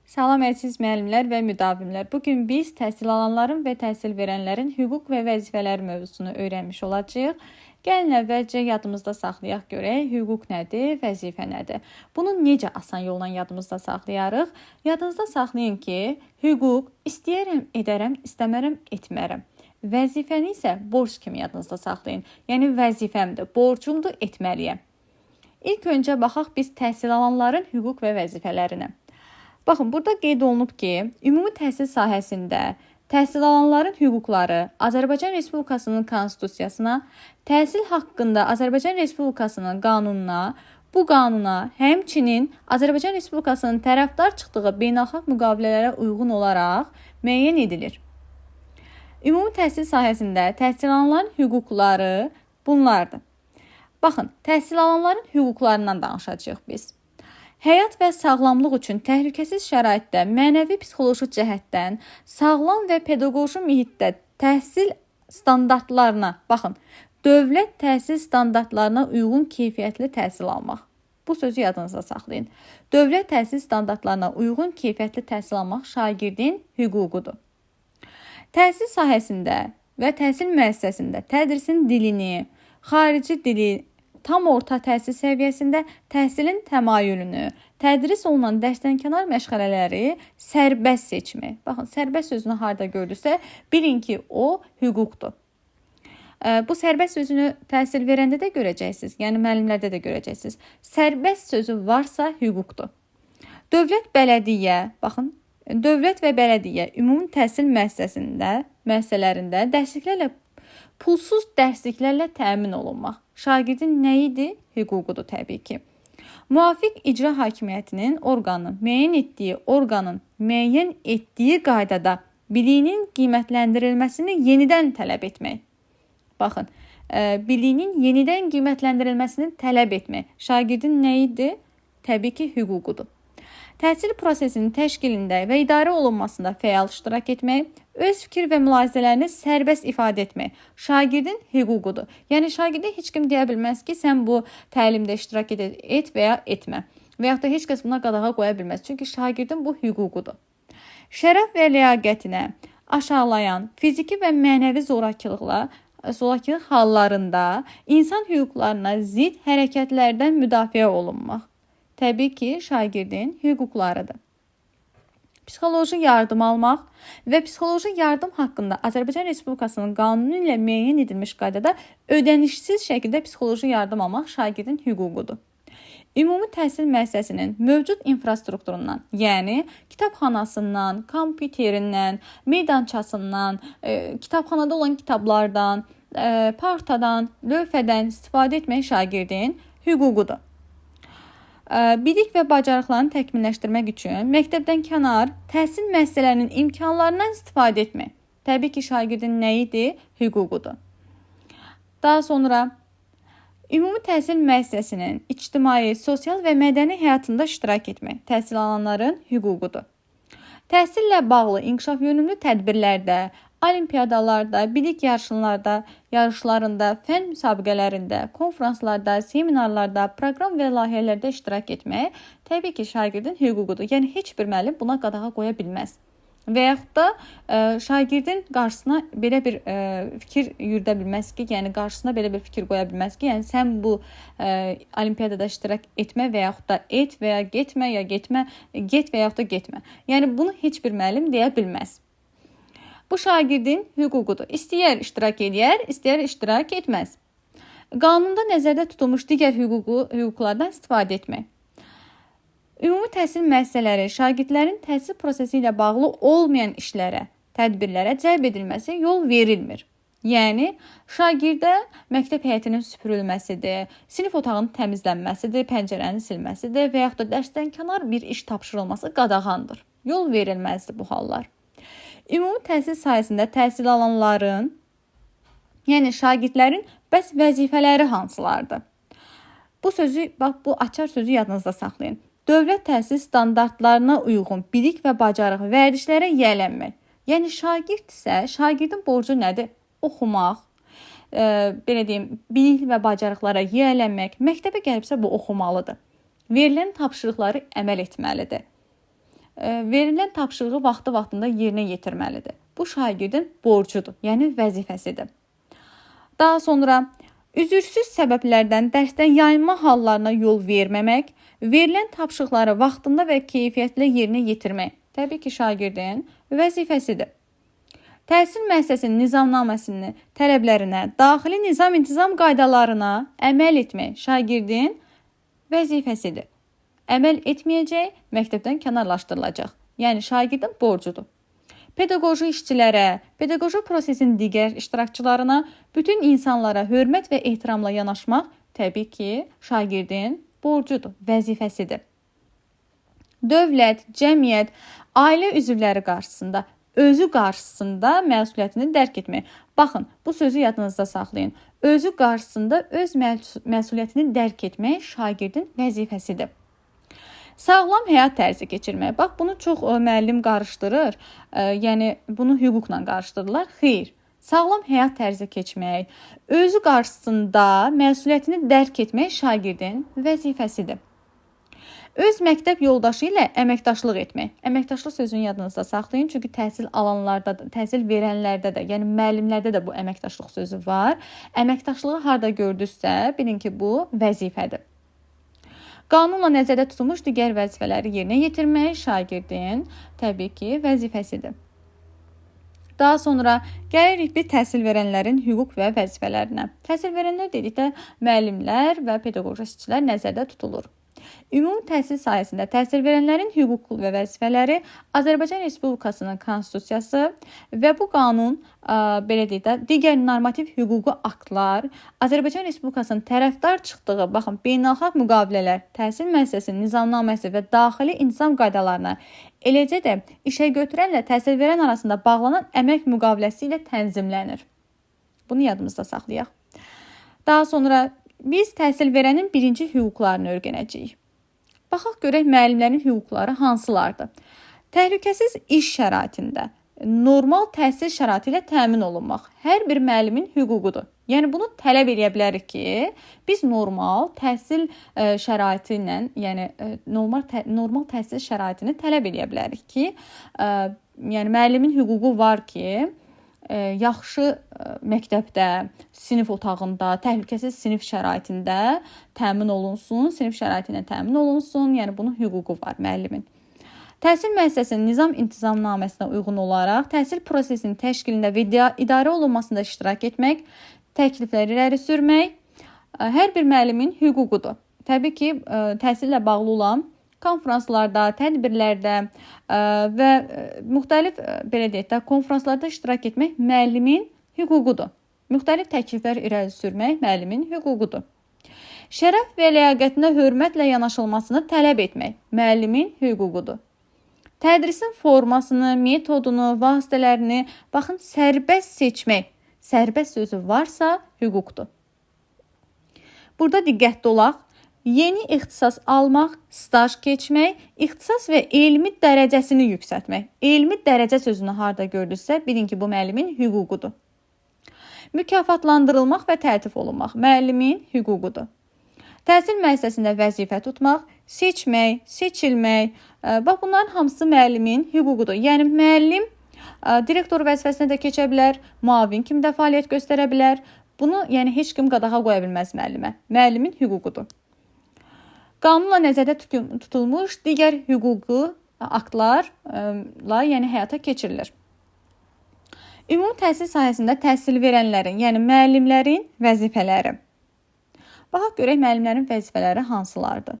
Salam əziz müəllimlər və müdavimlər. Bugün biz təhsil alanların və təhsil verənlərin hüquq və vəzifələri mövzusunu öyrənmiş olacağıq. Gəlin əvvəlcə yadımızda saxlayaq görək, hüquq nədir, vəzifə nədir? Bunu necə asan yolla yadımızda saxlayarıq? Yadınızda saxlayın ki, hüquq istəyərəm, edərəm, istəmərəm, etmərəm. Vəzifəni isə borc kimi yadınızda saxlayın. Yəni vəzifəmdir, borcumdur, etməliyəm. İlk öncə baxaq biz təhsil alanların hüquq və vəzifələrinə. Baxın, burada qeyd olunub ki, ümumi təhsil sahəsində təhsil alanların hüquqları Azərbaycan Respublikasının Konstitusiyasına, təhsil haqqında Azərbaycan Respublikasının qanununa, bu qanuna həmçinin Azərbaycan Respublikasının tərəfdar çıxdığı beynəlxalq müqavilələrə uyğun olaraq müəyyən edilir. Ümumi təhsil sahəsində təhsil alanların hüquqları bunlardır. Baxın, təhsil alanların hüquqlarından danışacağıq biz. Həyat və sağlamlıq üçün təhlükəsiz şəraitdə mənəvi-psixoloji cəhətdən sağlam və pedaqoji mühitdə təhsil standartlarına, baxın, dövlət təhsil standartlarına uyğun keyfiyyətli təhsil almaq. Bu sözü yadınızda saxlayın. Dövlət təhsil standartlarına uyğun keyfiyyətli təhsil almaq şagirdin hüququdur. Təhsil sahəsində və təhsil müəssisəsində tədrisin dilini, xarici dili, tam orta təhsil səviyyəsində təhsilin təmayülünü, tədris olunan dərsdənkənar məşğələləri sərbəst seçmək. Baxın, sərbəst sözünü harda gördüksə, bilin ki, o hüquqdur. Bu sərbəst sözünü təhsil verəndə də görəcəksiniz, yəni müəllimlərdə də görəcəksiniz. Sərbəst sözü varsa hüquqdur. Dövlət bələdiyyə, baxın, dövlət və bələdiyyə ümumi təhsil müəssisələrində dərsliklərlə pulsuz dərsliklərlə təmin olunmaq. Şagirdin nə idi? Hüququdur təbii ki. Müvafiq icra hakimiyyətinin orqanın müəyyən etdiyi qaydada biliyinin qiymətləndirilməsini yenidən tələb etmək. Baxın, biliyinin yenidən qiymətləndirilməsini tələb etmək. Şagirdin nə idi? Təbii ki, hüququdur. Təhsil prosesinin təşkilində və idarə olunmasında fəal iştirak etmək, öz fikir və mülahizələrini sərbəst ifadə etmək şagirdin hüququdur. Yəni şagirdə heç kim deyə bilməz ki, sən bu təlimdə iştirak et və ya etmə. Və yaxud da heç kəs buna qadağa qoya bilməz. Çünki şagirdin bu hüququdur. Şərəf və ləyaqətinə aşağılayan fiziki və mənəvi zorakılıq hallarında insan hüquqlarına zidd hərəkətlərdən müdafiə olunmaq. Təbii ki, şagirdin hüquqlarıdır. Psixoloji yardım almaq və psixoloji yardım haqqında Azərbaycan Respublikasının qanunu ilə müəyyən edilmiş qaydada ödənişsiz şəkildə psixoloji yardım almaq şagirdin hüququdur. Ümumi təhsil müəssisəsinin mövcud infrastrukturundan, yəni kitabxanasından, kompüterindən, meydançasından, kitabxanada olan kitablardan, partadan, lövhədən istifadə etmək şagirdin hüququdur. Bilik və bacarıqlarını təkmilləşdirmək üçün məktəbdən kənar təhsil müəssisələrinin imkanlarından istifadə etmək. Təbii ki, şagirdin nə idi? Hüququdur. Daha sonra, ümumi təhsil müəssisəsinin ictimai, sosial və mədəni həyatında iştirak etmək təhsil alanların hüququdur. Təhsillə bağlı inkişaf yönümlü tədbirlərdə, olimpiyadalarda, bilik yarışlarında, fənn müsabiqələrində, konfranslarda, seminarlarda, proqram və layihələrdə iştirak etmək təbii ki, şagirdin hüququdur. Yəni, heç bir müəllim buna qadağa qoya bilməz. Və yaxud da şagirdin qarşısına belə bir fikir yürüdə bilməz ki, yəni qarşısına belə bir fikir qoya bilməz ki, yəni sən bu olimpiyadada iştirak etmə və yaxud da et və ya getmə, ya getmə, get və yaxud da getmə. Yəni bunu heç bir müəllim deyə bilməz. Bu şagirdin hüququdur. İstəyər iştirak edər, istəyər iştirak etməz. Qanunda nəzərdə tutulmuş digər hüquqlardan istifadə etmək. Ümumi təhsil müəssisələri şagirdlərin təhsil prosesi ilə bağlı olmayan işlərə, tədbirlərə cəlb edilməsi yol verilmir. Yəni, şagirdə məktəb həyətinin süpürülməsidir, sinif otağının təmizlənməsidir, pəncərənin silməsidir və yaxud da dərsdən kənar bir iş tapşırılması qadağandır. Yol verilməzdir bu hallar. Ümumi təhsil sahəsində təhsil alanların, yəni şagirdlərin bəs vəzifələri hansılardır? Bu açar sözü yadınızda saxlayın. Dövlət təhsil standartlarına uyğun bilik və bacarıq vərdişlərə yiyələnmək. Yəni şagird isə, şagirdin borcu nədir? Oxumaq, belə deyim, bilik və bacarıqlara yiyələnmək, məktəbə gəlibsə bu oxumalıdır. Verilən tapşırıqları əməl etməlidir. verilən tapşırığı vaxtında yerinə yetirməlidir. Bu şagirdin borcudur, yəni vəzifəsidir. Daha sonra üzürsüz səbəblərdən dərsdən yayınma hallarına yol verməmək, verilən tapşırıqları vaxtında və keyfiyyətlə yerinə yetirmək təbii ki, şagirdin vəzifəsidir. Təhsil müəssisəsinin nizamnaməsini, tələblərinə, daxili nizam-intizam qaydalarına əməl etmək şagirdin vəzifəsidir. Əməl etməyəcək, məktəbdən kənarlaşdırılacaq. Yəni şagirdin borcudur. Pedaqoji işçilərə, pedaqoji prosesin digər iştirakçılarına, bütün insanlara hörmət və ehtiramla yanaşmaq təbii ki, şagirdin borcudur, vəzifəsidir. Dövlət, cəmiyyət, ailə üzvləri qarşısında, özü qarşısında məsuliyyətini dərk etmək. Baxın, bu sözü yadınızda saxlayın. Özü qarşısında öz məsuliyyətini dərk etmək şagirdin vəzifəsidir. Sağlam həyat tərzi keçirmək. Bax, bunu çox müəllim qarışdırır. Yəni, bunu hüquqla qarışdırırlar. Xeyr. Sağlam həyat tərzi keçmək, özü qarşısında məsuliyyətini dərk etmək şagirdin vəzifəsidir. Öz məktəb yoldaşı ilə əməkdaşlıq etmək. Əməkdaşlıq sözünü yadınızda saxlayın, çünki təhsil alanlarda, təhsil verənlərdə də, yəni müəllimlərdə də bu əməkdaşlıq sözü var. Əməkdaşlığı harda gördünüzsə, bilin ki, bu vəzifədir. Qanunla nəzərdə tutulmuş digər vəzifələri yerinə yetirmək şagirdin təbii ki, vəzifəsidir. Daha sonra gəlirik bir təhsil verənlərin hüquq və vəzifələrinə. Təhsil verənlər dedikdə müəllimlər və pedaqoji işçilər nəzərdə tutulur. Ümumi təhsil sahəsində təhsil verənlərin hüquq və vəzifələri Azərbaycan Respublikasının Konstitusiyası və bu qanun, belə deyək də, digər normativ hüquqi aktlar, Azərbaycan Respublikasının tərəfdar çıxdığı, baxın, beynəlxalq müqavilələr, təhsil müəssisəsinin nizamnaməsi və daxili intizam qaydalarına, eləcə də işə götürənlə təhsil verən arasında bağlanan əmək müqaviləsi ilə tənzimlənir. Bunu yadımızda saxlayaq. Daha sonra biz təhsil verənin birinci hüquqlarını öyrənəcəyik. Baxaq görək müəllimlərin hüquqları hansılardır? Təhlükəsiz iş şəraitində normal təhsil şəraiti ilə təmin olunmaq hər bir müəllimin hüququdur. Yəni bunu tələb edə bilərik ki, biz normal təhsil şəraiti ilə, yəni normal təhsil şəraitini tələb edə bilərik ki, yəni müəllimin hüququ var ki, yaxşı məktəbdə, sinif otağında, təhlükəsiz sinif şəraitində təmin olunsun, sinif şəraitində təmin olunsun, yəni bunun hüququ var müəllimin. Təhsil müəssisəsinin nizam-intizamnaməsinə uyğun olaraq təhsil prosesinin təşkilində və idarə olunmasında iştirak etmək, təklifləri irəli sürmək hər bir müəllimin hüququdur. Təbii ki, təhsillə bağlı olan konfranslarda, tədbirlərdə və müxtəlif, belə deyək də, konfranslarda iştirak etmək müəllimin hüququdur. Müxtəlif təkliflər irəli sürmək müəllimin hüququdur. Şərəf və ləyaqətinə hörmətlə yanaşılmasını tələb etmək müəllimin hüququdur. Tədrisin formasını, metodunu, vasitələrini, baxın, sərbəst seçmək. Sərbəst sözü varsa hüquqdur. Burada diqqətli olaq. Yeni ixtisas almaq, staj keçmək, ixtisas və elmi dərəcəsini yüksəltmək. Elmi dərəcə sözünü harda gördünüzsə, bilin ki, bu müəllimin hüququdur. Mükafatlandırılmaq və təltif olunmaq müəllimin hüququdur. Təhsil müəssisəsində vəzifə tutmaq, seçmək, seçilmək, bax bunların hamısı müəllimin hüququdur. Yəni müəllim direktor vəzifəsinə də keçə bilər, müavin kimi də fəaliyyət göstərə bilər. Bunu yəni heç kim qadağa qoya bilməz müəllimə. Müəllimin hüququdur. Qanunla nəzərdə tutulmuş digər hüquqi aktlarla yəni həyata keçirilir. Ümumi təhsil sahəsində təhsil verənlərin, yəni müəllimlərin vəzifələri. Baxaq görək müəllimlərin vəzifələri hansılardır?